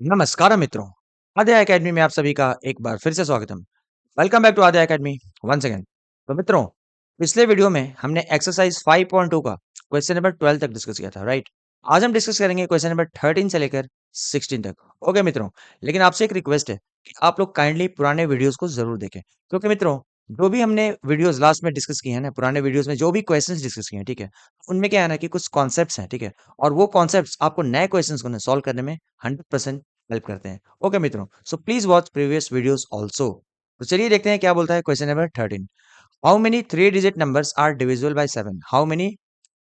नमस्कार मित्रों, आद्या एकेडमी में आप सभी का एक बार फिर से स्वागतम। Welcome back to Aadya Academy once again. तो मित्रों, पिछले वीडियो में हमने एक्सरसाइज 5.2 का क्वेश्चन नंबर 12 तक डिस्कस किया था, राइट? आज हम डिस्कस करेंगे क्वेश्चन नंबर 13 से लेकर 16 तक। ओके मित्रों, लेकिन आपसे एक रिक्वेस्ट है कि आप लोग काइंडली पुराने वीडियोस को जरूर देखें, क्योंकि मित्रों जो भी हमने वीडियोस लास्ट में डिस्कस किए हैं ना, पुराने वीडियोस में जो भी क्वेश्चंस डिस्कस किए हैं, ठीक है, उनमें क्या है ना कि कुछ कॉन्सेप्ट्स हैं, ठीक है, और वो कॉन्सेप्ट्स आपको नए क्वेश्चंस को सॉल्व करने में 100% हेल्प करते हैं। ओके मित्रों, so please watch previous videos also. तो चलिए देखते हैं क्या बोलता है question number 13। How many three digit numbers are divisible by 7? How many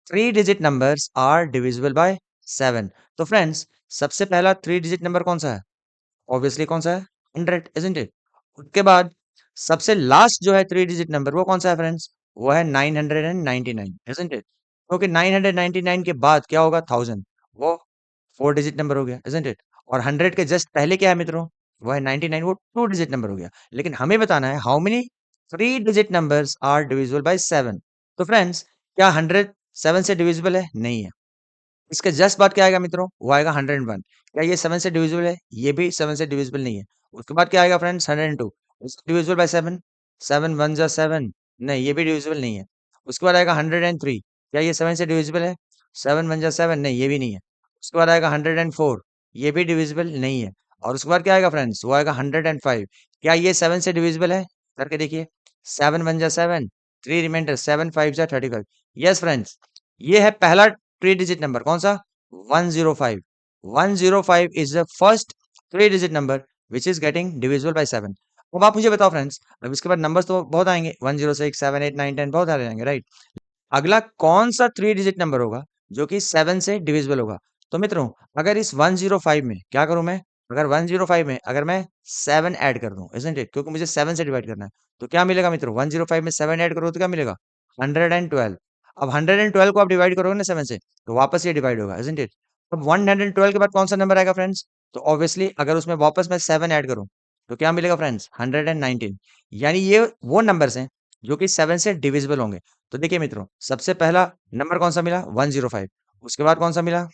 three digit numbers are divisible by 7? तो फ्रेंड्स, सबसे पहला थ्री डिजिट नंबर कौन सा है? ऑब्वियसली कौन सा है? 100, इजंट इट? उसके बाद सबसे लास्ट जो है थ्री डिजिट नंबर वो कौन सा है फ्रेंड्स? वो है 999, इजंट इट? क्योंकि 999 के बाद क्या होगा? 1000। वो फोर डिजिट नंबर हो गया, इजंट इट? और 100 के जस्ट पहले क्या है मित्रों? वो है 99, वो टू डिजिट नंबर हो गया। लेकिन हमें बताना है how many three digit numbers are divisible by 7। तो फ्रेंड्स, क्या 100 7 से डिविजिबल है? नहीं है। इसके जस्ट बाद क्या आएगा मित्रों? वो आएगा 101। क्या ये 7 से डिविजिबल है? ये भी 7 से डिविजिबल नहीं है। उसके बाद क्या आएगा फ्रेंड्स? 102। इसको डिविजिबल बाय 7? 7 1 जा 7। नहीं, ये भी डिविजिबल नहीं है। उसके बाद आएगा 103। क्या ये 7 से डिविजिबल है? 7 1 जा 7। नहीं, ये भी नहीं है। उसके बाद आएगा 104। ये भी डिविजिबल नहीं है। और उसके बाद क्या आएगा फ्रेंड्स? वो आएगा 105। क्या ये 7 से डिविजिबल है? करके देखिए। 7 1 जा 7। 3 रिमाइंडर, 7 5 जा 35। यस फ्रेंड्स, ये है पहला थ्री डिजिट नंबर। कौन सा? 105। 105 is the first three digit number which is getting divisible by 7। अब आप मुझे बताओ फ्रेंड्स, अब इसके बाद नंबर्स तो बहुत आएंगे, 106 7 8 9 10 बहुत आ जाएंगे, राइट? अगला कौन सा थ्री डिजिट नंबर होगा जो कि 7 से डिविजिबल होगा? तो मित्रों, अगर इस 105 में क्या करूं मैं? अगर 105 में अगर मैं 7 ऐड कर दूं, isn't it? क्योंकि मुझे 7 से डिवाइड करना है, तो क्या मिलेगा मित्रों? 105 में 7 ऐड करो तो क्या मिलेगा? 112। अब 112 को आप डिवाइड करोगे ना 7 से, तो वापस ये डिवाइड होगा, isn't it? अब 112 के बाद कौन सा नंबर आएगा फ्रेंड्स? तो ऑब्वियसली अगर उसमें वापस मैं 7 ऐड करूं, तो क्या मिलेगा फ्रेंड्स? 119। यानी ये वो नंबर्स हैं जो कि 7 से डिविजिबल होंगे। तो देखिए मित्रों, सबसे पहला नंबर कौन सा मिला? 105। उसके बाद कौन सा मिला?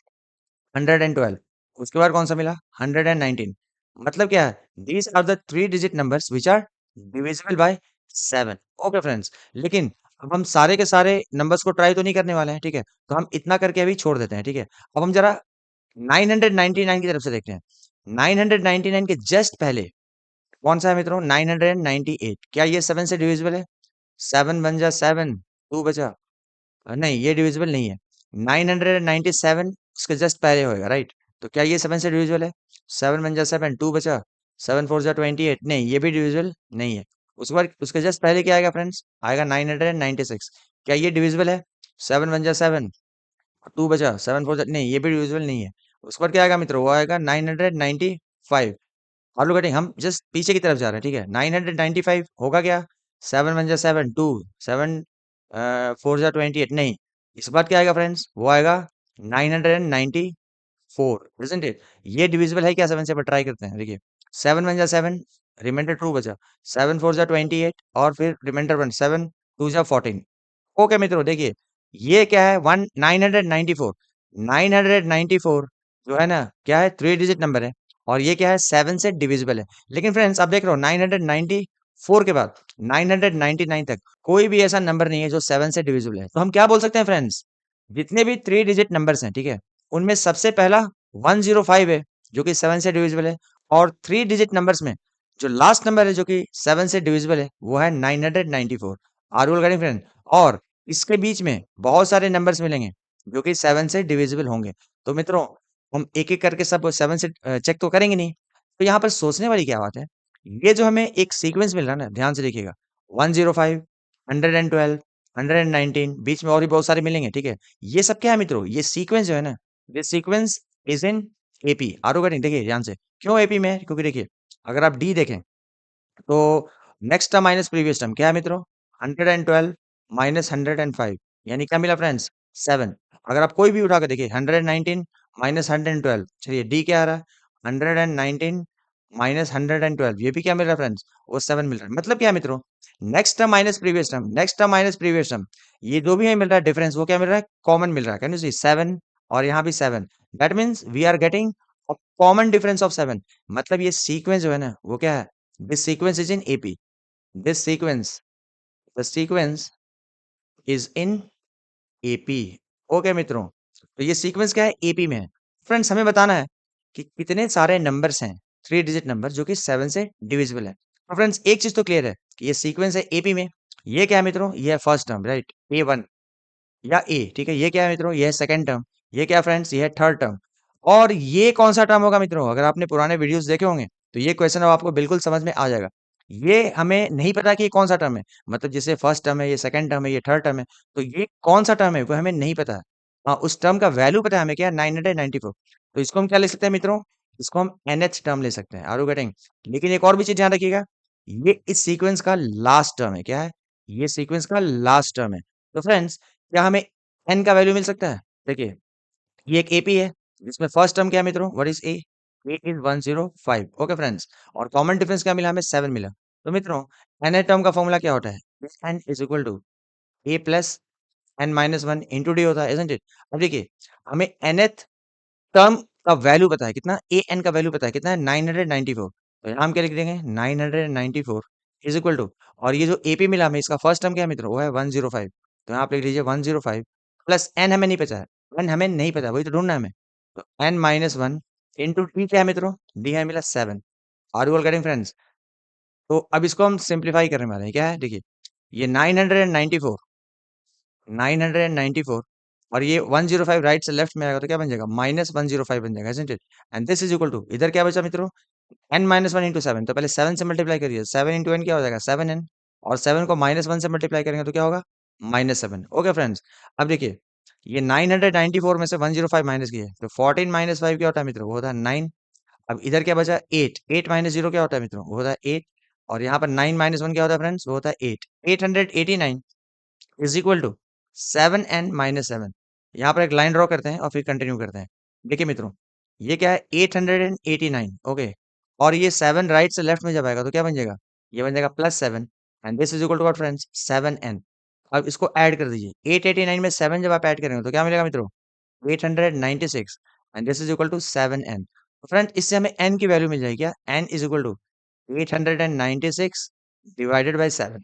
112। उसके बाद कौन सा मिला? 119। मतलब क्या है? These are the three digit numbers which are divisible by 7। Okay friends, लेकिन अब हम सारे के सारे नंबर्स को ट्राई तो नहीं करने वाले हैं, ठीक है? तो हम इतना करके अभी छोड़ देते हैं, ठीक है? अब हम जरा 999 की तरफ से देखते हैं। 999 के जस्ट पहले कौन सा है मित्रों? 998। क्या ये 7 से डिविजिबल है? 7 1 जा 7, 2 बचा। नहीं, ये डिविजिबल नहीं है। 997 उसके जस्ट पहले होएगा, राइट? तो क्या ये 7 से डिविजिबल है? 7 1 जा 7, 2 बचा। 7 4 जा 28। नहीं, ये भी डिविजिबल नहीं है। उसके बाद उसके जस्ट पहले क्या आएगा फ्रेंड्स? आएगा 996। क्या ये डिविजिबल है? 7 1 जा 7, 2 बचा। 7 4 जा नहीं, ये भी डिविजिबल नहीं है। उसके बाद क्या आएगा मित्रों? वो आएगा 995। आलू कटिंग, हम जस्ट पीछे की तरफ जा रहे हैं, ठीक है? 995 होगा क्या? 7 1 जा 7, 2, 7 4 जा 28। नहीं, इस बार क्या आएगा फ्रेंड्स? वो आएगा 994, इजंट इट? ये डिविजिबल है क्या 7 से? पर ट्राई करते हैं, देखिए। 7 1 जा 7, रिमाइंडर 2 बचा। 7 4 जा 28 और फिर रिमाइंडर 1, 7 2 जा 14। ओके मित्रों, देखिए, ये क्या है? 994। 994 जो है ना, क्या है? थ्री डिजिट नंबर है। और ये क्या है? 7 से डिविजिबल है। लेकिन फ्रेंड्स, आप देख रहे हो 994 के बाद 999 तक कोई भी ऐसा नंबर नहीं है जो 7 से डिविजिबल है। तो हम क्या बोल सकते हैं फ्रेंड्स? जितने भी थ्री डिजिट नंबर्स हैं, ठीक है, उनमें सबसे पहला 105 है जो कि 7 से डिविजिबल है। और थ्री डिजिट नंबर्स में जो लास्ट नंबर है जो कि 7 से डिविजिबल है, वो है 994। Are you getting friend? और इसके बीच में बहुत सारे नंबर्स मिलेंगे जो कि 7 से डिविजिबल होंगे। तो मित्रों, हम एक-एक करके सब 7 से चेक तो करेंगे नहीं। तो यहाँ पर सोचने वाली क्या बात है? ये जो हमें एक सीक्वेंस मिल रहा है ना, ध्यान से देखिएगा। 105, 112, 119, बीच में और भी बहुत सारे मिलेंगे, ठीक है? ये सब क्या है मित्रों? ये सीक्वेंस जो है ना, this sequence is in AP. Are you getting? देखिए ध्यान से। क्यों एपी में है? क्योंकि देखिए, अगर आप डी देखें तो next term minus previous term क्या है मित्रों? 112 माइनस 105, यानी क्या मिला फ्रेंड्स? 7। अगर आप कोई भी उठा के देखिए, 119 माइनस 112, चलिए डी क्या आ रहा है? 119 माइनस 112, ये भी क्या मिल रहा है फ्रेंड्स? वो 7 मिल रहा है। मतलब क्या है मित्रों? Next term minus previous term, next term minus previous term, ये जो भी हमें मिल रहा है डिफरेंस, वो क्या मिल रहा है? कॉमन मिल रहा है। Can you see? 7 और यहाँ भी 7। That means we are getting a common difference of 7, मतलब ये सीक्वेंस जो है ना वो क्या है, this sequence is in AP, this sequence, the sequence is in AP. Okay मित्रों, तो ये सीक्वेंस क्या है, एपी में है। फ्रेंड्स हमें बताना है कि कितने सारे नंबर्स हैं, 3 डिजिट नंबर जो कि 7 से डिविजिबल है। तो फ्रेंड्स एक चीज तो क्लियर है कि ये सीक्वेंस है एपी में। ये क्या है मित्रों, ये है फर्स्ट टर्म, राइट, A1 या ए, ठीक है। ये क्या है मित्रों, ये है सेकंड टर्म। ये क्या फ्रेंड्स, ये है थर्ड टर्म। और ये कौन सा टर्म होगा मित्रों, अगर आपने पुराने वीडियोस देखे होंगे तो ये क्वेश्चन अब आपको बिल्कुल समझ में आ जाएगा। ये हमें नहीं पता कि ये कौन सा टर्म है, मतलब जैसे फर्स्ट टर्म है, ये सेकंड टर्म है, ये थर्ड टर्म है, तो ये कौन सा टर्म है वो हमें नहीं पता है। हाँ, उस टर्म का वैल्यू पता है हमें, क्या, 994। तो इसको हम क्या ले सकते हैं मित्रों, इसको हम एनएच टर्म ले सकते हैं। Are you getting? लेकिन एक और भी चीज ध्यान रखिएगा, ये इस सीक्वेंस का लास्ट टर्म है। क्या है, ये सीक्वेंस का लास्ट टर्म है। तो फ्रेंड्स क्या हमें एन का वैल्यू मिल सकता है? देखिए, ये एक एपी है जिसमें फर्स्ट टर्म क्या है मित्रों, what is a, A is 105। Okay friends, और कॉमन डिफरेंस क्या मिला हमें, 7 मिला। तो मित्रों एन टर्म का फॉर्मूला क्या होता है, n is equal to A plus n minus one into d होता है, इजंट इट? अब देखिए, हमें nth टर्म का वैल्यू पता है कितना, ए एन का वैल्यू पता है कितना है, 994। तो यहाँ हम क्या लिख देंगे, 994 इज इक्वल टू, और ये जो एपी मिला हमें, इसका फर्स्ट टर्म क्या है मित्रों, वो है 105। तो यहाँ आप लिख लीजिए 105 प्लस एन हमें नहीं पता है, एन हमें नहीं पता, वही तो ढूंढना है हमें। तो n minus one into d क्या है मित्रों, डी है मिला 7। Are you all getting friends? तो अब इसको हम सिंप्लीफाई करने वाले हैं। क्या है, देखिए, ये 994, 994 और ये 105 राइट से लेफ्ट में आएगा तो क्या बन जाएगा, माइनस 105 बन जाएगा, isn't it? And this is equal to, इधर क्या बचा मित्रों, n minus one into seven. तो पहले 7 से मल्टीप्लाई करिए, 7 इंटू एन क्या हो जाएगा, 7n। और 7 को माइनस वन से मल्टीप्लाई करेंगे तो क्या होगा, -7। ओके फ्रेंड्स, अब देखिए, ये 994 में से 105 माइनस किया, तो 14 माइनस 5 क्या होता है मित्रों, वो होता है 9। अब इधर क्या बचा, 8, 8 माइनस जीरो क्या होता है मित्रों, वो होता है 8। और यहाँ पर 9 माइनस वन क्या होता है फ्रेंड्स, वो होता है 8। 889 इज इक्वल टू 7n-7। यहाँ पर एक लाइन ड्रॉ करते हैं और फिर कंटिन्यू करते हैं। देखिए मित्रों, ये क्या है, 889, ओके। और ये 7 राइट से लेफ्ट में जब आएगा तो क्या बन जाएगा, ये बन जाएगा +7। And this is equal to what friends, 7n। अब इसको ऐड कर दीजिए, 889 में 7 जब आप ऐड करेंगे तो क्या मिलेगा मित्रों, 896। And this is equal to 7n। तो फ्रेंड्स इससे हमें n की वैल्यू मिल जाएगी, क्या, n is equal to 896 divided by 7।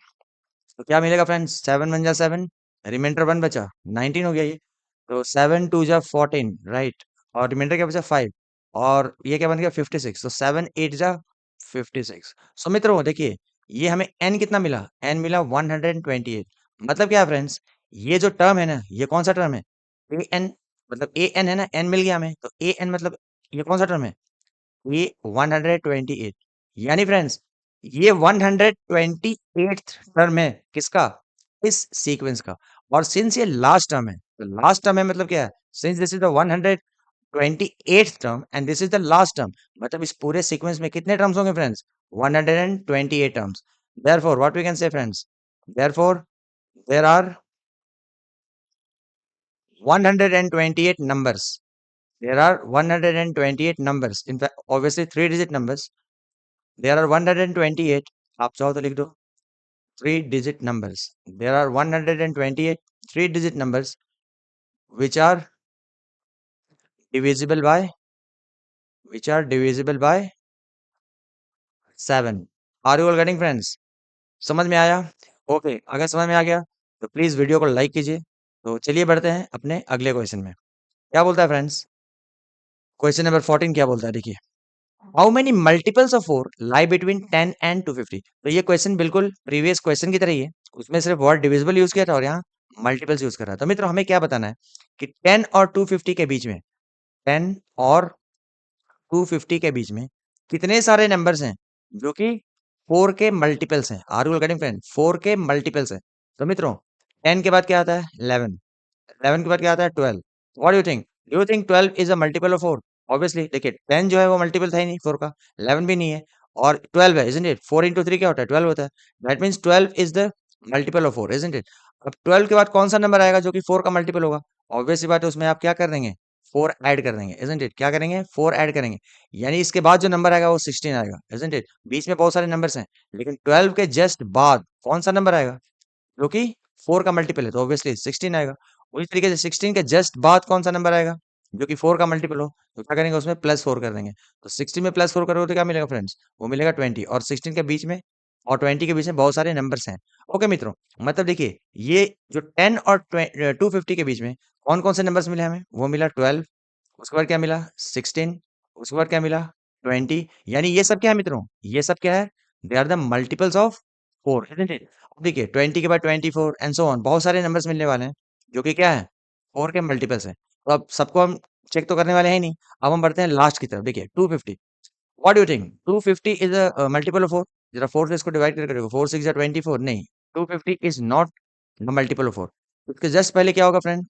तो क्या मिलेगा फ्रेंड्स, 7 वन जा 7, रिमाइंडर 1 बचा, 19 हो गया ये। तो 7 टू जा 14, राइट, और रिमाइंडर क्या बचा, 5। और ये क्या बन गया, 56। तो 7 8 जा 56। सो मित्रों देखिए, ये हमें n कितना मिला, n मिला 128। मतलब क्या है फ्रेंड्स, ये जो टर्म है ना, ये कौन सा टर्म है, ए एन, मतलब ए एन है ना, n मिल गया हमें, तो ए एन मतलब ये कौन सा टर्म है, ये 128। यानी फ्रेंड्स ये 128th टर्म है किसका, इस सीक्वेंस का। और सिंस ये लास्ट टर्म है, तो लास्ट टर्म है मतलब क्या है, since this is the 128th term and this is the last term, मतलब इस पूरे सीक्वेंस में कितने टर्म्स होंगे friends, 128 terms. Therefore what we can say friends, therefore there are 128 numbers. There are 128 numbers. In fact, obviously 3 digit numbers. There are 128. आप चाहो तो लिख दो, 3 digit numbers. There are 128 3 digit numbers which are divisible by, which are divisible by 7. Are you all getting friends? समझ में आया? Okay, अगर समझ में आ गया तो प्लीज वीडियो को लाइक कीजिए। तो चलिए बढ़ते हैं अपने अगले क्वेश्चन में। क्या बोलता है फ्रेंड्स, क्वेश्चन नंबर 14 क्या बोलता है, देखिए, how many multiples of 4 lie between 10 and 250। तो ये क्वेश्चन बिल्कुल प्रीवियस क्वेश्चन की तरह ही है, उसमें सिर्फ वर्ड डिविजिबल यूज किया था और यहाँ मल्टीपल्स यूज कर रहा है। तो मित्रों हमें क्या बताना है कि 10 और 250 के बीच में, 10 और 250 के बीच में कितने सारे नंबर्स हैं जो कि 4 के मल्टीपल्स हैं। आर यू गेटिंग फ्रेंड, 4 के मल्टीपल्स हैं। तो मित्रों 10 के बाद क्या आता है, 11, 11 के बाद क्या आता है, 12। What do you think 12 is a multiple of 4? Obviously देखिए, 10 जो है वो मल्टीपल था ही नहीं 4 का, 11 भी नहीं है, और 12 है, इजंट इट? 4 इंटू 3 क्या होता है, 12 होता है। That means 12 is the multiple of 4, isn't it? अब 12 के बाद कौन सा नंबर आएगा जो कि 4 का मल्टीपल होगा? ऑब्वियसली बात है, उसमें आप क्या कर देंगे, 4 ऐड कर देंगे, इजंट इट? क्या करेंगे, 4 ऐड करेंगे। यानी इसके बाद जो नंबर आएगा वो 16 आएगा, इजंट इट? बीच में बहुत सारे नंबर्स हैं, लेकिन 12 के जस्ट बाद कौन सा नंबर आएगा जो कि 4 का मल्टीपल है, तो ऑब्वियसली 16 आएगा। उसी तरीके से 16 के जस्ट बाद कौन सा नंबर आएगा, जो कि 4 का मल्टीपल हो, तो क्या करेंगे उसमें +4 कर देंगे। तो 16 में +4 करोगे तो क्या मिलेगा फ्रेंड्स? वो मिलेगा 20 और 16 के बीच में और 20 के बीच में बहुत सारे नंबर्स हैं। ओके मित्रों, मतलब देखिए ये जो 10 और 250 के बीच में कौन-कौन से नंबर्स मिले हमें? वो मिला 12, उसके बाद क्या मिला 16, उसके बाद क्या मिला 20, यानी ये सब क्या है मित्रों? ये सब क्या है? They are the multiples of 4, isn't it? अब देखिए 20 के बाद 24 एंड सो ऑन, बहुत सारे नंबर्स मिलने वाले हैं, जो कि क्या है? 4 के मल्टीपल्स हैं। तो अब सबको हम चेक तो करने वाले हैं ही नहीं। अब हम बढ़ते हैं लास्ट की तरफ। देखिए 250, what do you think? 250 is a multiple of 4? जरा 4 से इसको डिवाइड करके देखो। 4 6 जा 24, नहीं, 250 is not the multiple of 4। इसके जस्ट पहले क्या होगा फ्रेंड?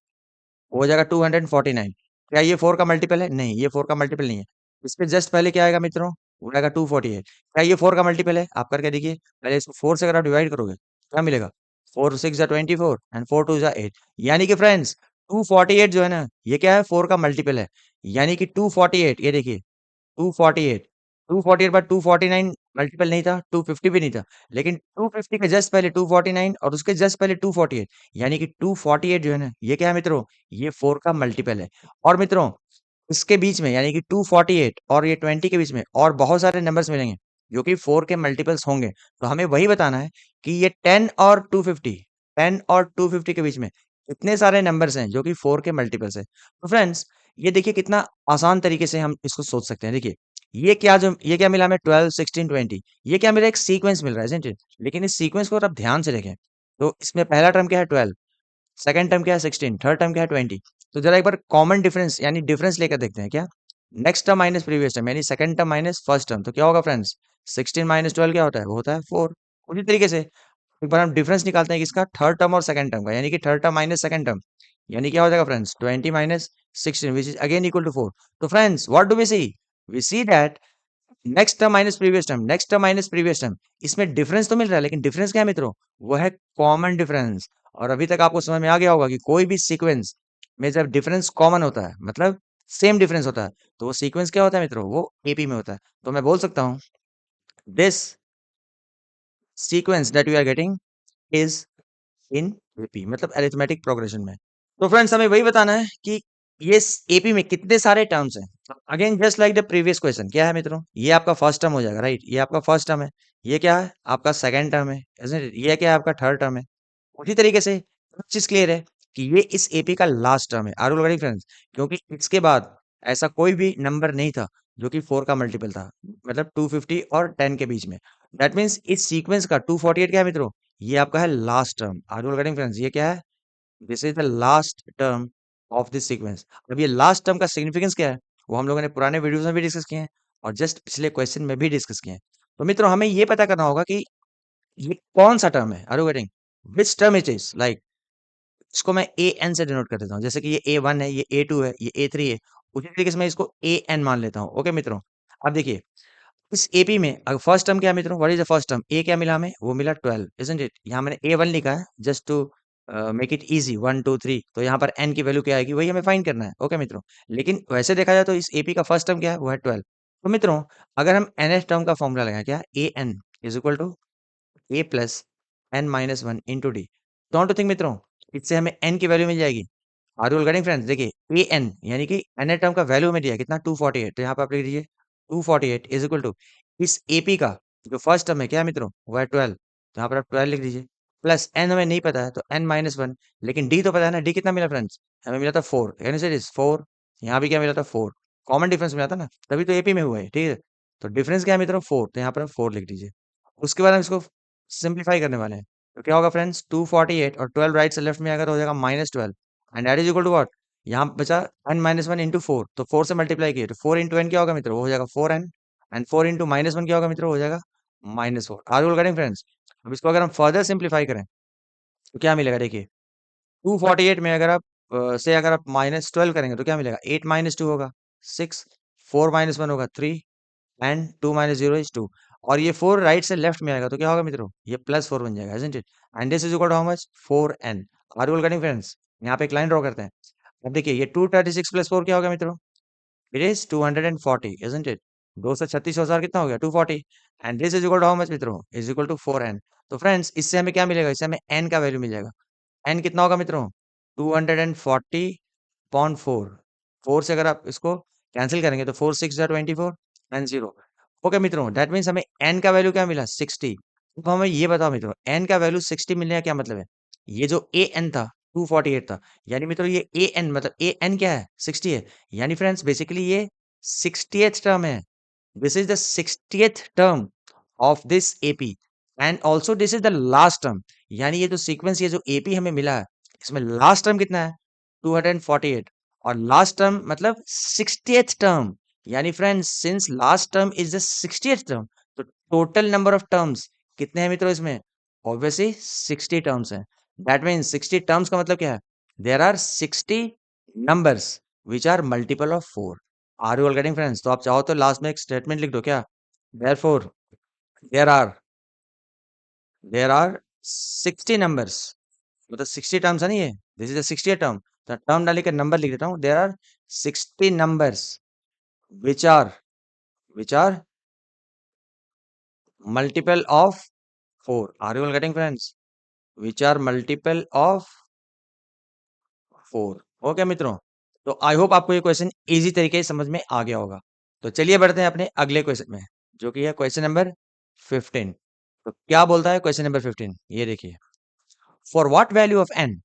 हो जाएगा 249। क्या ये 4 का मल्टीपल है? नहीं, ये 4 का मल्टीपल नहीं है। इसके जस्ट पहले क्या आएगा मित्रों? वो आएगा 248। क्या ये 4 का मल्टीपल है? आप करके देखिए। पहले इसको 4 से अगर आप डिवाइड करोगे, क्या मिलेगा? 4 6 जा 24 एंड 4 2 जा 8। यानी कि फ्रेंड्स 248 जो है ना, ये क्या है? 4 का मल्टीपल है। यानी कि 248, ये देखिए 248, 248 बाद 249 मल्टीपल नहीं था, 250 भी नहीं था। लेकिन 250 के जस्ट पहले 249 और उसके जस्ट पहले 248, यानी कि 248 जो है ना, ये क्या है मित्रों? ये 4 का मल्टीपल है। और मित्रों, इसके बीच में यानी कि 248 और ये 20 के बीच में और बहुत सारे नंबर्स मिलेंगे, जो कि 4 के मल्टीपल्स होंगे। तो हमें वही बताना है कि ये 10 और 250, 10 और 250 के बीच में कितने सारे नंबर्स हैं, जो कि 4 के मल्टीपल्स हैं। तो फ्रेंड्स, ये देखिए कितना आसान तरीके से हम इसको सोच सकते हैं। देखिए, ये क्या मिला हमें 12, 16, 20, ये क्या मिला? एक सीक्वेंस मिल रहा है, isn't it? लेकिन इस सीक्वेंस को अगर आप ध्यान से देखें, तो इसमें पहला टर्म क्या है 12, सेकंड टर्म क्या है 16, थर्ड टर्म क्या है 20। तो जरा एक बार कॉमन डिफरेंस यानी डिफरेंस लेकर देखते हैं क्या? Next term minus previous term यानी second term minus first term, तो क्या होगा फ्रेंड्स? 16 माइनस 12 क्या होता है? वो होता है 4। उसी तरीके से एक बार हम डिफरेंस निकालते हैं किसका? थर्ड टर्म और सेकंड टर्म का, यानी कि third term minus second term, यानी क्या हो जाएगा friends? 20 minus 16 which is again equal to 4। तो friends what do we see? We see that next term minus previous term, next term minus previous term, इसमें difference तो मिल रहा है, लेकिन डिफरेंस क्या है मित्रों? वो है कॉमन डिफरेंस। और अभी तक आपको समझ में आ गया होगा कि कोई भी सीक्वेंस में जब डिफरेंस कॉमन होता है, मतलब सेम डिफरेंस होता है, तो वो सीक्वेंस क्या होता है मित्रों? वो एपी में होता है। तो मैं बोल सकता हूँ this sequence that you are getting is in AP, मतलब अरिथमेटिक प्रोग्रेशन में। तो फ्रेंड्स हमें वही बताना है कि ये एपी में कितने सारे टर्म्स हैं। Again just like the previous question, क्या है मित्रों? ये आपका फर्स्ट टर्म हो जाएगा, राइट? ये आपका फर्स्ट टर्म है। ये क्या है? आपका सेकंड टर्म है, isn't it? ये क्या है? आपका थर्ड टर्म है। उसी तरीके से एक चीज क्लियर है कि ये इस एपी का लास्ट टर्म है। Are you getting friends? क्योंकि इसके बाद ऐसा कोई भी नंबर नहीं था जो कि 4 का मल्टीपल था, मतलब 250 और 10 के बीच में। दैट मीन्स इस सीक्वेंस का 248 क्या है मित्रों? ये आपका है last term. Are you getting friends? ये क्या है? This is the last term of this sequence. अब ये लास्ट टर्म का सिग्निफिकेंस क्या है? वो हम लोगों ने पुराने वीडियोस में भी डिस्कस किए हैं और जस्ट पिछले क्वेश्चन में भी डिस्कस किए हैं। तो मित्रों हमें ये पता करना होगा कि ये कौन सा टर्म है। Are you getting? Which term it is? Like इसको मैं ए एन से डिनोट कर देता हूँ। जैसे कि ये A1 है, ये A2 है, ये A3 है। उसी तरीके से मैं इसको AN मान लेता हूँ। ओके मित्रों? अब देखिए इस एपी में फर्स्ट टर्म क्या है मित्रों? What is the first term? A क्या मिला हमें? वो मिला 12, इजंट इट? यहाँ मैंने A1 लिखा है just to make it easy, 1 2 3। तो यहाँ पर n की वैल्यू क्या आएगी, वही हमें फाइंड करना है। ओके मित्रों? लेकिन वैसे देखा जाए तो इस एपी का फर्स्ट टर्म क्या है? वो है 12। तो मित्रों अगर हम nth टर्म का फॉर्मूला लगाएं, क्या? an is equal to a plus n minus one into d. Don't you think मित्रों इससे हमें n की वैल्यू मिल जाएगी? Are you getting friends? देखिए an यानी कि n टर्म का वैल्यू हमें दिया है कितना? 248। तो यहाँ पे आप लिख दीजिए 248 इज इक्वल टू इस एपी का जो फर्स्ट टर्म है क्या है मित्रों? वो है 12। तो यहाँ पर आप 12 लिख दीजिए, प्लस n हमें नहीं पता है तो n माइनस वन, लेकिन d तो पता है ना। d कितना मिला फ्रेंड्स? हमें मिला था 4, यानी से 4। यहाँ भी क्या मिला था? 4। कॉमन डिफरेंस मिला था ना, तभी तो एपी में हुआ है, ठीक है? तो डिफरेंस क्या है मित्रों? 4। तो यहाँ पर आप 4 लिख दीजिए। उसके बाद हम इसको सिंप्लीफाई करने वाले हैं। तो क्या होगा फ्रेंड्स? 248 और 12 राइट से लेफ्ट में आएगा तो हो जाएगा -12 and that is equal to what? यहाँ बचा n माइनस वन इंटू 4। तो 4 से मल्टीप्लाई किए तो 4 इंटू एन क्या होगा मित्रों? वो हो जाएगा 4n and 4 into minus one क्या होगा मित्रों? हो जाएगा -4। Are you getting friends? अब इसको अगर हम फर्दर सिंप्लीफाई करें तो क्या मिलेगा? देखिए 248 में अगर आप अगर आप -12 करेंगे तो क्या मिलेगा? 8 माइनस 2 होगा 6, 4 माइनस 1 होगा 3 एंड 2 माइनस 0 इज 2। और ये 4 राइट से लेफ्ट में आएगा तो क्या होगा मित्रों? ये +4 बन जाएगा, isn't it? And this is equal to how much? 4n। Are you getting friends? यहाँ पे एक लाइन ड्रॉ करते हैं। अब देखिए ये 236 प्लस 4 क्या होगा मित्रों? It is 240, isn't it? 236,000 कितना हो गया? 240 and this is equal to how much मित्रों? Is equal to 4n। तो फ्रेंड्स इससे हमें क्या मिलेगा? इससे हमें n का वैल्यू मिल जाएगा। n कितना होगा मित्रों? 240 अपॉन 4 4 से अगर आप इसको कैंसिल करेंगे तो 4 6 जा 24 एंड 0। ओके मित्रों, दैट मीन्स हमें n का वैल्यू क्या मिला 60। अब हमें ये बताओ मित्रों, n का वैल्यू 60 मिलने का क्या मतलब है? ये जो an था 248 था, यानी मित्रों ये an मतलब an क्या है 60 है, यानी फ्रेंड्स बेसिकली ये 60th टर्म है। This is the 60th term of this AP and also this is the last term, यानी ये जो सीक्वेंस ये जो एपी हमें मिला है इसमें लास्ट टर्म कितना है 248 और लास्ट टर्म मतलब 60th टर्म, यानी friends since last term is the 60th term तो टोटल नंबर ऑफ टर्म्स कितने हैं मित्रों इसमें? ऑब्वियसली 60 टर्म्स हैं। दैट मीन्स 60 टर्म्स का मतलब क्या है? There are 60 numbers which are multiple of 4। Are you all getting friends? तो आप चाहो तो लास्ट में एक स्टेटमेंट लिख दो क्या, therefore there are there are 60 numbers, मतलब 60 टर्म्स है ना ये, this is the 60th term, तो टर्म डाल के नंबर लिख देता हूँ, there are 60 numbers which are which are multiple of 4। Are you all getting friends? Which are multiple of 4। Okay मित्रों, तो आई होप आपको ये क्वेश्चन इजी तरीके से समझ में आ गया होगा। तो चलिए बढ़ते हैं अपने अगले क्वेश्चन में, जो कि है क्वेश्चन नंबर 15। तो क्या बोलता है क्वेश्चन नंबर 15, ये देखिए, for what value of n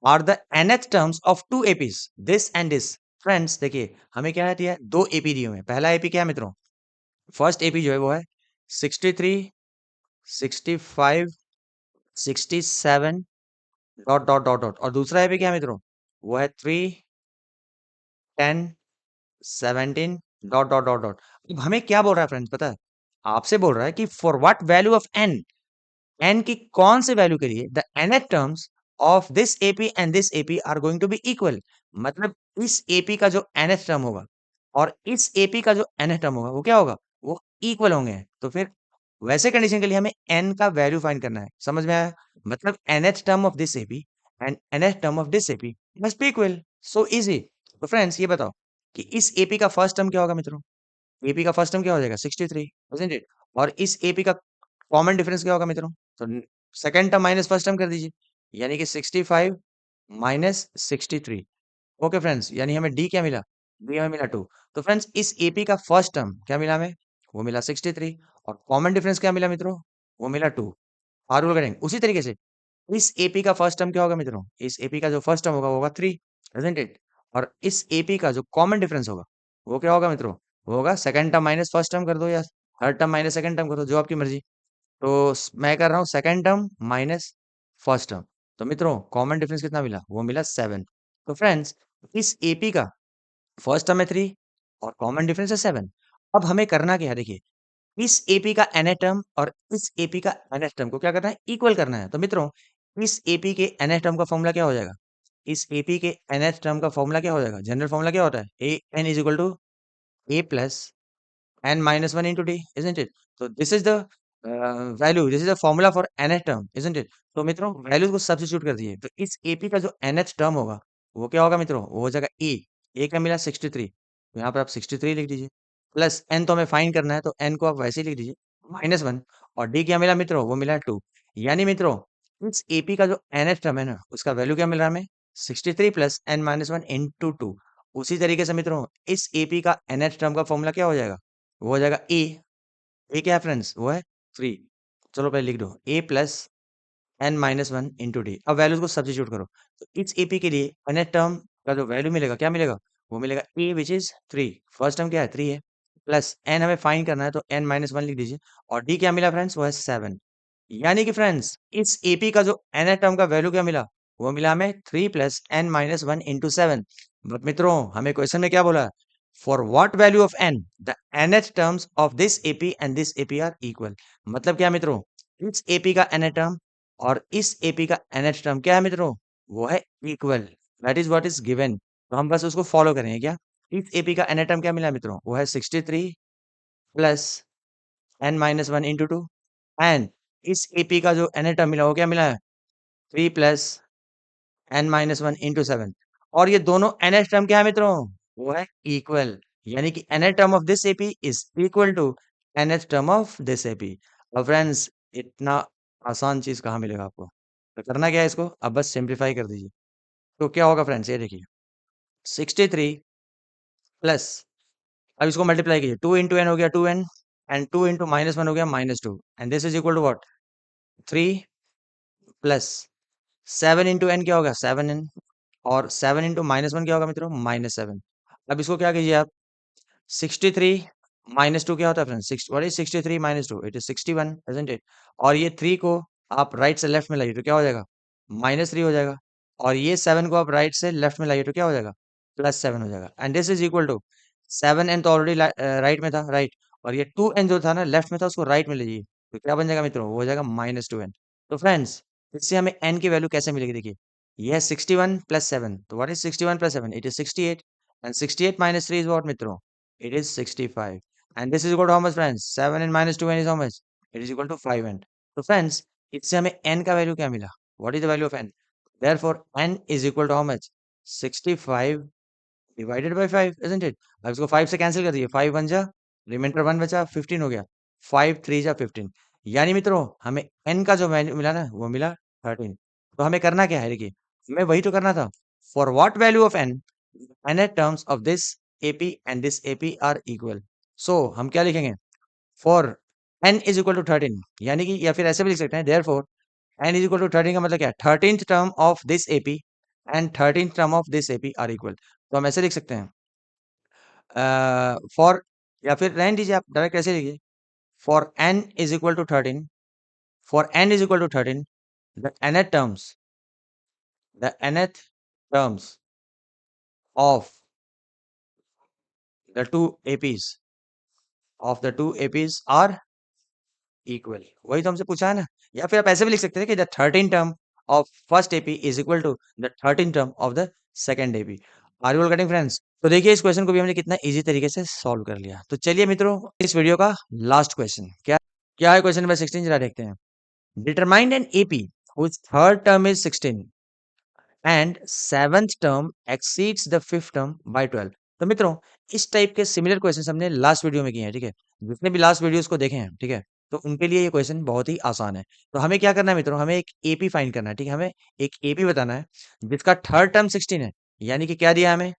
are the nth terms of two APs this and this. Friends देखिए, हमें क्या दिया है, दो एपी दिए हुए हैं। पहला एपी क्या है मित्रों? फर्स्ट एपी जो है वो है 63 65 67 डॉट डॉट डॉट डॉट, और दूसरा एपी क्या है मित्रों? वो है 3 10 17 डॉट डॉट डॉट डॉट। अब हमें क्या बोल रहा है फ्रेंड्स पता है? आपसे बोल रहा है कि for what value of n, n की कौन से वैल्यू के लिए the nth terms of this AP and this AP are going to be equal. मतलब इस एपी का जो nth टर्म होगा और इस एपी का जो nth टर्म होगा वो क्या होगा, वो इक्वल होंगे। तो फिर वैसे कंडीशन के लिए हमें n का वैल्यू फाइंड करना है, समझ में आया? मतलब nth term of this AP and nth term of this AP must be equal. So easy. तो फ्रेंड्स ये बताओ कि इस एपी का फर्स्ट टर्म क्या होगा मित्रों? एपी का फर्स्ट टर्म क्या हो जाएगा 63, इजंट इट? और इस एपी का कॉमन डिफरेंस क्या होगा मित्रों? तो second term minus first term कर दीजिए, यानी कि 65 माइनस 63। ओके फ्रेंड्स, यानी हमें डी क्या मिला? डी हमें मिला 2। तो फ्रेंड्स इस एपी का फर्स्ट टर्म क्या मिला हमें? वो मिला 63 और कॉमन डिफरेंस क्या मिला मित्रों? वो मिला 2। आर रूल करेंगे उसी तरीके से, इस एपी का फर्स्ट टर्म क्या होगा मित्रों? इस एपी का जो फर्स्ट टर्म होगा वो होगा 3, इजंट इट? और इस एपी का जो कॉमन डिफरेंस होगा वो क्या होगा मित्रों? वो होगा second term minus first term कर दो या third term minus second term कर दो, जो आपकी मर्जी। तो मैं कर रहा हूँ second term minus first term. तो मित्रों कॉमन डिफरेंस कितना मिला? वो मिला 7। तो फ्रेंड्स इस एपी का फर्स्ट टर्म है 3 और कॉमन डिफरेंस है 7। अब हमें करना क्या है देखिए, इस एपी का nth टर्म और इस एपी का nth टर्म को क्या करना है? इक्वल करना है। तो मित्रों इस एपी के nth टर्म का फॉर्मूला क्या हो जाएगा? इस एपी के nth टर्म का फॉर्मूला क्या हो जाएगा? जनरल फॉर्मूला क्या होता है? A n is equal to A plus n minus 1 into d, isn't it? So this is the value, this is the formula for nth term, isn't it? तो मित्रों values को substitute कर दिए, तो इस एपी का जो nth टर्म होगा वो क्या होगा मित्रों? वो हो जाएगा ए क्या मिला 63, तो यहाँ पर आप 63 लिख दीजिए, प्लस एन तो हमें फाइंड करना है तो एन को आप वैसे ही लिख दीजिए माइनस 1, और डी क्या मिला मित्रों? वो मिला 2। यानी मित्रों इस एपी का जो nth टर्म है ना उसका वैल्यू क्या मिल रहा है हमें? 63 प्लस एन माइनस 1 इंटू 2। उसी तरीके से मित्रों इस एपी का nth टर्म का फॉर्मूला क्या हो जाएगा? वो हो जाएगा ए क्या है फ्रेंड्स? वो है 3। चलो पहले लिख दो a plus n minus 1 into d. अब वैल्यूज को सब्स्टिट्यूट करो, तो इस एपी के लिए nth टर्म का जो वैल्यू मिलेगा क्या मिलेगा? वो मिलेगा ए विच इज 3। फर्स्ट टर्म क्या है? 3 है, प्लस एन हमें फाइंड करना है तो एन माइनस 1 लिख दीजिए, और डी क्या मिला फ्रेंड्स? वो है 7। यानी कि फ्रेंड्स इस एपी का जो nth टर्म का वैल्यू क्या मिला? वो मिला हमें 3 plus n minus 1 into 7। But मित्रों हमें क्वेश्चन में क्या बोला है? For what value of n the nth terms of this AP and this AP are equal. मतलब क्या मित्रों, इस एपी का nth टर्म और इस एपी का nth टर्म क्या है मित्रों? वो है equal. That is what is given. तो हम बस उसको फॉलो करेंगे क्या? इस एपी का nth टर्म क्या मिला मित्रों? वो है 63 plus n minus 1 into 2, and इस एपी का जो nth टर्म मिला वो क्या मिला है? 3 प्लस एन माइनस 1 इंटू 7। और ये दोनों nth टर्म क्या है मित्रों? वो है इक्वल। यानी कि nth term of this AP is equal to nth term of this AP. और फ्रेंड्स इतना आसान चीज कहाँ मिलेगा आपको? तो करना क्या है, इसको अब बस सिंप्लीफाई कर दीजिए। तो क्या होगा फ्रेंड्स, ये देखिए 63 प्लस, अब इसको मल्टीप्लाई कीजिए, 2 इंटू एन हो गया 2n, एंड 2 इंटू -1 हो गया -2, and this is equal to what, 3 plus 7 into n क्या होगा 7n, और 7 इंटू -1 क्या होगा मित्रों -7। अब इसको क्या कीजिए आप, 63 -2 क्या होता है friends, what is 63 -2, it is 61, isn't it. और ये 3 को आप राइट से लेफ्ट में लाइए तो क्या हो जाएगा, -3 हो जाएगा। और ये 7 को आप राइट से लेफ्ट में लाइए तो क्या हो जाएगा, +7 हो जाएगा। And this is equal to 7n तो ऑलरेडी राइट में था, राइट, और ये 2n जो था ना लेफ्ट में था, उसको राइट में लीजिए तो क्या बन जाएगा मित्रों, वो हो जाएगा -2n। तो फ्रेंड्स, इससे हमें n की वैल्यू कैसे मिलेगी, देखिए ये है 61 प्लस 7, तो what is 61 plus 7, it is 68, and 68 minus 3 is what मित्रों, it is 65, and this is equal to how much friends, 7 and minus 2n is how much, it is equal to 5n। तो friends, इससे हमें n का value क्या मिला, what is the value of n, therefore n is equal to how much, 65 divided by 5, isn't it। अब इसको 5 से cancel कर दीजिए, 5 1 जा, रिमाइंडर 1 बचा, 15 हो गया, 5 3 जा 15, यानी मित्रों हमें n का जो वैल्यू मिला ना वो मिला 13। तो हमें करना क्या है, देखिए हमें वही तो करना था, for what value of n n terms of this AP and this AP are equal। So हम क्या लिखेंगे, for n is equal to 13, यानी कि या फिर ऐसे भी लिख सकते हैं, therefore n is equal to 13 का मतलब क्या है, 13th term of this AP and 13th term of this AP are equal। तो हम ऐसे लिख सकते हैं, for, या फिर रहने दीजिए, आप डायरेक्ट ऐसे लिखिए, for n is equal to 13, for n is equal to 13, the nth terms, the nth terms of the two APs, of the two APs are equal, वही तो हमसे पूछा है ना। या फिर आप ऐसे भी लिख सकते थे कि the 13 term of first AP is equal to the 13 term of the second AP. Are you all getting friends. तो देखिए इस क्वेश्चन को भी हमने कितना इजी तरीके से सॉल्व कर लिया। तो चलिए मित्रों, इस वीडियो का लास्ट क्वेश्चन क्या क्या है, क्वेश्चन नंबर 16 जरा देखते हैं। Determine an AP whose third term is 16 and seventh term exceeds the fifth term by 12। तो मित्रों, इस टाइप के सिमिलर क्वेश्चन हमने लास्ट वीडियो में किए हैं, ठीक है। जितने भी लास्ट वीडियोस को देखे हैं, ठीक है, तो उनके लिए ये क्वेश्चन बहुत ही आसान है। तो हमें क्या करना है मित्रों, हमें एक एपी फाइंड करना है, ठीक है। हमें एक एपी बताना है जिसका थर्ड टर्म 16 है, यानी कि क्या दिया है हमें,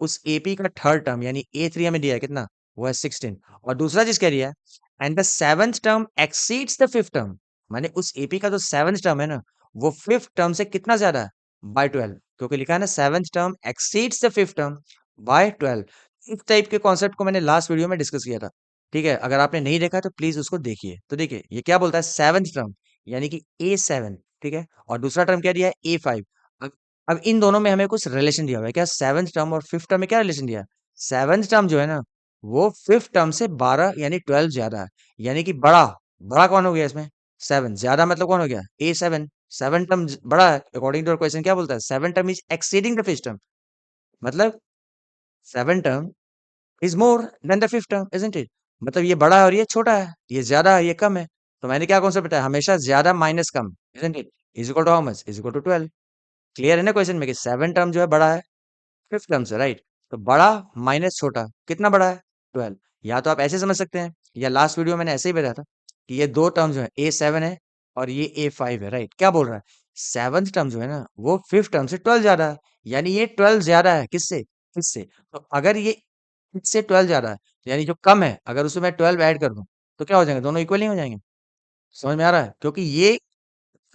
उस एपी का थर्ड टर्म यानी A3 हमें दिया है कितना, वो है 16, और दूसरा चीज क्या दिया है, and the seventh term exceeds the fifth term, माने उस एपी का जो सेवंथ टर्म है ना, वो फिफ्थ टर्म से कितना ज्यादा है, बाय 12, क्योंकि लिखा है ना seventh term exceeds the fifth term by 12। इस टाइप के कॉन्सेप्ट को मैंने लास्ट वीडियो में डिस्कस किया था, ठीक है। अगर आपने नहीं देखा तो प्लीज उसको देखिए। तो देखिए ये क्या बोलता है, सेवंथ टर्म यानी कि A7, ठीक है, और दूसरा टर्म क्या दिया है, A5। अब इन दोनों में हमें कुछ रिलेशन दिया हुआ है, क्या सेवंथ टर्म और फिफ्थ टर्म में क्या रिलेशन दिया है, सेवंथ टर्म जो है ना वो फिफ्थ टर्म से 12 यानी 12 ज्यादा है, यानी कि बड़ा, बड़ा कौन हो गया इसमें, 7, ज्यादा मतलब कौन हो गया, A7। सेवन टर्म बड़ा है, अकॉर्डिंग टू क्वेश्चन क्या बोलता है, seven term is exceeding the fifth term, मतलब seven term is more than the fifth term, isn't it. मतलब ये बड़ा है और ये छोटा है, ये ज्यादा है ये कम है। तो मैंने क्या कॉन्सेप्ट बताया, हमेशा ज्यादा माइनस कम, isn't it, is equal to how much, is equal to 12। Clear है ना क्वेश्चन में कि सेवन टर्म जो है बड़ा है फिफ्थ टर्म से, राइट। तो बड़ा माइनस छोटा कितना बड़ा है, 12। या तो आप ऐसे समझ सकते हैं, या लास्ट वीडियो मैंने ऐसे ही बताया था कि ये दो टर्म जो है A7 है और ये A5 है, राइट। क्या बोल रहा है, सेवंथ टर्म जो है ना वो फिफ्थ टर्म से 12 ज्यादा है, यानी ये 12 ज्यादा है किससे, किससे। तो अगर ये इससे 12 ज्यादा है, यानी जो कम है अगर उसमें मैं 12 ऐड कर दूं तो क्या हो जाएंगे, दोनों इक्वल नहीं हो जाएंगे। समझ में आ रहा है, क्योंकि ये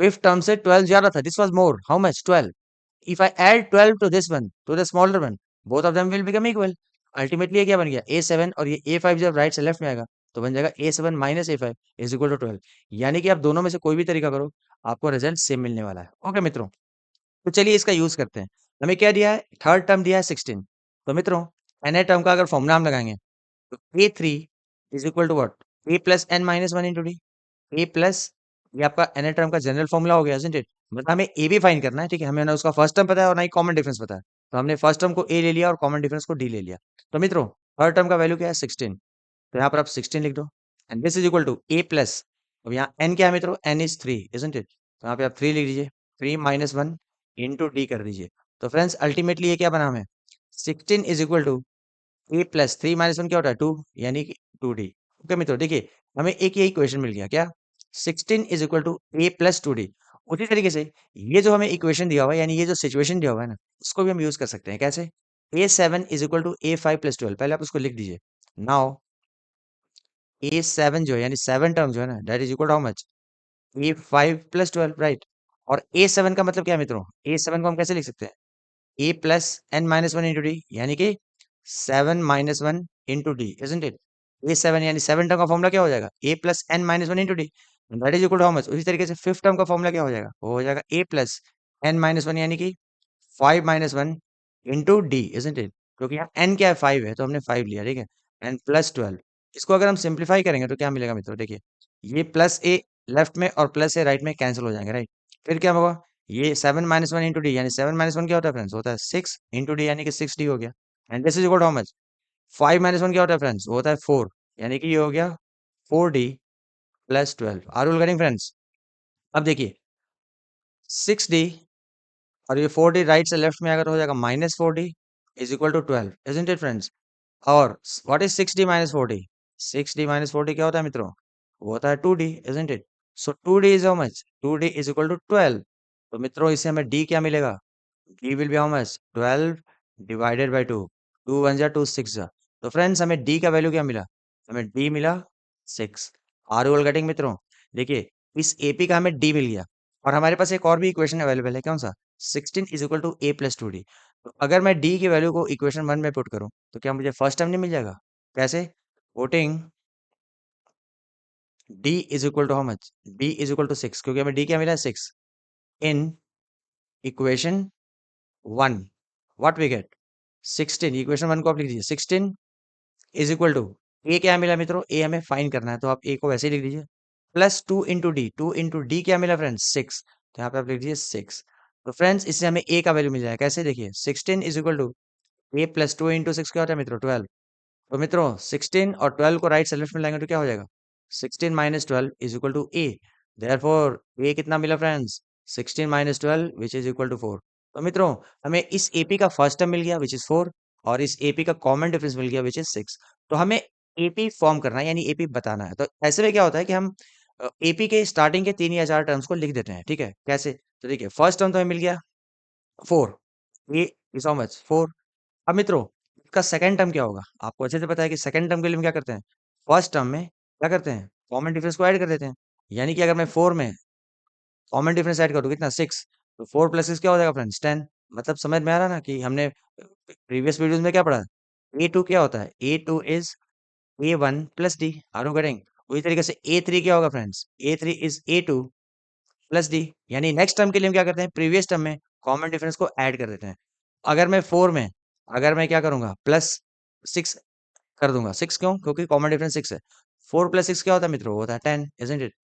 फिफ्थ टर्म से 12 ज्यादा था, this was more, how much, 12। If I add 12 to this one, to the smaller one, both of them will become equal। Ultimately ये क्या बन गया, A7 और ये A5 जब राइट से लेफ्ट में आएगा तो बन जाएगा A7 minus A5 is equal to 12। यानी कि आप दोनों में से कोई भी तरीका करो, आपको रिजल्ट सेम मिलने वाला है। ओके मित्रों, तो चलिए इसका यूज करते हैं। हमें क्या दिया है, थर्ड टर्म दिया है 16। तो मित्रों एन टर्म का अगर फॉर्मूला हम लगाएंगे तो A3 is equal to what, A plus n minus one into d. A plus, ये आपका एन टर्म का जनरल फॉर्मूला हो गया, isn't it? मतलब हमें ए भी फाइंड करना है, ठीक है। हमें ना उसका फर्स्ट टर्म पता है और ना ही कॉमन डिफरेंस पता है, तो हमने फर्स्ट टर्म को ए ले लिया और कॉमन डिफरेंस को डी ले लिया। तो मित्रों थर्ड टर्म का वैल्यू क्या है, 16। तो यहाँ पर आप 16 लिख दो, and this is equal to A plus, अब यहाँ एन क्या है मित्रों, एन इज 3, isn't it? तो यहाँ पे आप 3 लिख दीजिए, 3 माइनस वन इंटू डी कर दीजिए। तो फ्रेंड्स अल्टीमेटली ये क्या बना हमें, 16 is equal to A plus 3 minus one क्या होता है, 2, यानी कि 2d। ओके मित्रों देखिए हमें एक यही क्वेश्चन मिल गया, क्या, 16 is equal to A plus 2d। उसी तरीके से ये जो हमें इक्वेशन दिया हुआ है, यानी ये जो सिचुएशन दिया हुआ है ना, इसको भी हम यूज कर सकते हैं, कैसे, A7 is equal to A5 plus 12, पहले आप उसको लिख दीजिए। नाउ A7 जो है यानी 7 टर्म जो है ना, that is equal to how much, A5 plus 12, right. और A7 का मतलब क्या है मित्रों, A7 को हम कैसे लिख सकते हैं, A plus n minus one into D, यानी कि 7 minus one into D, isn't it. A7 यानी 7 टर्म का फॉर्मूला क्या हो जाएगा, A plus n minus one into d, that is equal to how much. उसी तरीके से फिफ्थ टर्म का फॉर्मूला क्या हो जाएगा, वो हो जाएगा A plus n minus one, यानी कि 5 minus one into D, isn't it. क्योंकि यहाँ n क्या है, 5 है, तो हमने 5 लिया, ठीक है। एंड प्लस 12, इसको अगर हम सिंप्लीफाई करेंगे तो क्या मिलेगा मित्रों, देखिए ये प्लस ए लेफ्ट में और प्लस ए राइट में कैंसिल हो जाएंगे, राइट। फिर क्या होगा, ये 7 माइनस वन इंटू डी, यानी 7 माइनस वन क्या होता है फ्रेंड्स, होता है 6 इंटू डी, यानी कि 6 डी हो गया। And this is equal to how much, 5 minus one क्या होता है फ्रेंड्स, वो होता है 4, यानी कि ये हो गया 4D plus 12। Are you getting friends. अब देखिए 6D और ये 4D राइट से लेफ्ट में अगर हो जाएगा -4D is equal to 12, isn't it friends. और what is 6D minus 4D, 6D minus 4D क्या होता है मित्रों, वो होता है 2D, isn't it. So 2D is how much, 2D is equal to 12। तो मित्रों इससे हमें D क्या मिलेगा, D will be how much, 12 divided by 2, 2 1 जा 2 6 जा। तो फ्रेंड्स हमें D का वैल्यू क्या मिला, हमें D मिला 6। आर यू ऑल गेटिंग मित्रों। देखिए इस AP का हमें D मिल गया, और हमारे पास एक और भी इक्वेशन अवेलेबल है, कौन सा, 16 is equal to A plus 2D। तो अगर मैं D की वैल्यू को इक्वेशन 1 में पुट करूं तो क्या मुझे फर्स्ट टर्म नहीं मिल जाएगा, कैसे, putting D is equal to how much, D is equal to 6, क्योंकि हमें D क्या मिला है 6, in equation 1 what we get 16, equation 1 को आप लिख दीजिए, 16 इज इक्वल टू ए क्या मिला मित्रों, ए हमें फाइंड करना है, तो आप ए को वैसे ही लिख दीजिए, plus 2 into D, 2 into d क्या मिला फ्रेंड्स 6, तो यहाँ पे आप लिख दीजिए 6। तो फ्रेंड्स इससे हमें ए का वैल्यू मिल जाएगा, कैसे, देखिए 16 is equal to A plus 2 into 6 क्या होता है मित्रों 12। तो मित्रों 16 और 12 को राइट से लेफ्ट में लाएंगे तो क्या हो जाएगा, 16 minus 12 is equal to a, therefore a कितना मिला friends, 16 minus 12 which is equal to 4। तो मित्रों हमें इस एपी का फर्स्ट टर्म मिल गया विच इज 4, और इस एपी का कॉमन डिफरेंस मिल गया विच इज 6। तो हमें एपी फॉर्म करना है, यानी एपी बताना है। तो ऐसे में क्या होता है कि हम एपी के स्टार्टिंग के 3 या 4 टर्म्स को लिख देते हैं, ठीक है, कैसे, तो देखिए फर्स्ट टर्म तो हमें मिल गया 4, ए इज हाउ मच 4। अब मित्रों इसका सेकंड टर्म क्या होगा, आपको अच्छे से पता है कि सेकंड टर्म के लिए हम क्या करते हैं, फर्स्ट टर्म में क्या करते हैं, कॉमन डिफरेंस को ऐड कर देते हैं। यानी कि अगर मैं 4 में कॉमन डिफरेंस ऐड करूँ कितना 6, तो 4 प्लस 6 क्या हो जाएगा फ्रेंड्स 10। मतलब समझ में आ रहा है ना कि हमने प्रीवियस वीडियोस में क्या पढ़ा, A2 क्या होता है, A2 is A1 plus D, are you getting. उसी तरीके से A3 क्या होगा friends, A3 is A2 plus D. यानी नेक्स्ट टर्म के लिए हम क्या करते हैं, प्रीवियस टर्म में कॉमन डिफरेंस को ऐड कर देते हैं। अगर मैं 4 में अगर मैं क्या करूंगा प्लस 6 कर दूंगा, 6 क्यों, क्योंकि कॉमन डिफरेंस 6 है। 4 प्लस 6 क्या होता है मित्रों, वो होता है 10, इजंट इट।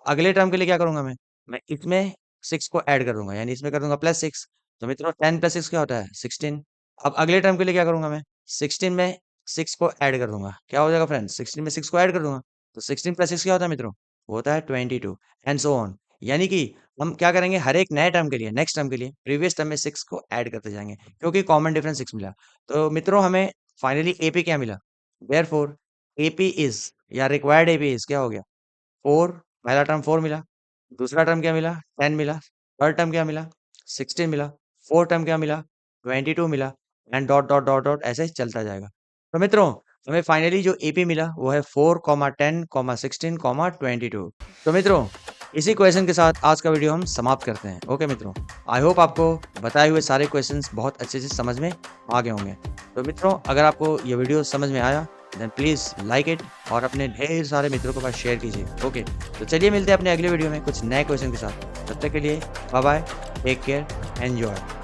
अगले टर्म के लिए क्या करूंगा मैं इसमें 6 को ऐड कर दूंगा, यानी इसमें कर दूंगा प्लस 6। तो मित्रों 10 प्लस 6 क्या होता है 16। अब अगले टर्म के लिए क्या करूंगा मैं, 16 में 6 को ऐड कर दूंगा, क्या हो जाएगा फ्रेंड्स, 16 में 6 को ऐड कर दूंगा, तो 16 प्लस 6 क्या होता है मित्रों, वो होता है 22, एंड सो ऑन। यानी कि हम क्या करेंगे, हर एक नए टर्म के लिए, नेक्स्ट टर्म के लिए प्रीवियस टर्म में 6 को ऐड करते जाएंगे, क्योंकि कॉमन डिफरेंस 6 मिला। तो मित्रों हमें फाइनली एपी क्या मिला, देयरफॉर एपी इज या रिक्वायर्ड एपी इज क्या हो गया 4, पहला टर्म 4 मिला, दूसरा टर्म क्या मिला 10 मिला, थर्ड टर्म क्या मिला 16 मिला, फोर्थ टर्म क्या मिला 22 मिला, and dot dot dot dot ऐसे ही चलता जाएगा। तो मित्रों हमें फाइनली जो एपी मिला वो है 4, 10, 16, 22। तो मित्रों इसी क्वेश्चन के साथ आज का वीडियो हम समाप्त करते हैं। ओके मित्रों, आई होप आपको बताए हुए सारे क्वेश्चंस बहुत अच्छे से समझ में आ गए होंगे। तो मित्रों अगर आपको ये वीडियो समझ में आया देन प्लीज़ लाइक इट और अपने ढेर सारे मित्रों के पास शेयर कीजिए। ओके, तो चलिए मिलते हैं अपने अगले वीडियो में कुछ नए क्वेश्चन के साथ। तब तक के लिए bye bye, take care, enjoy.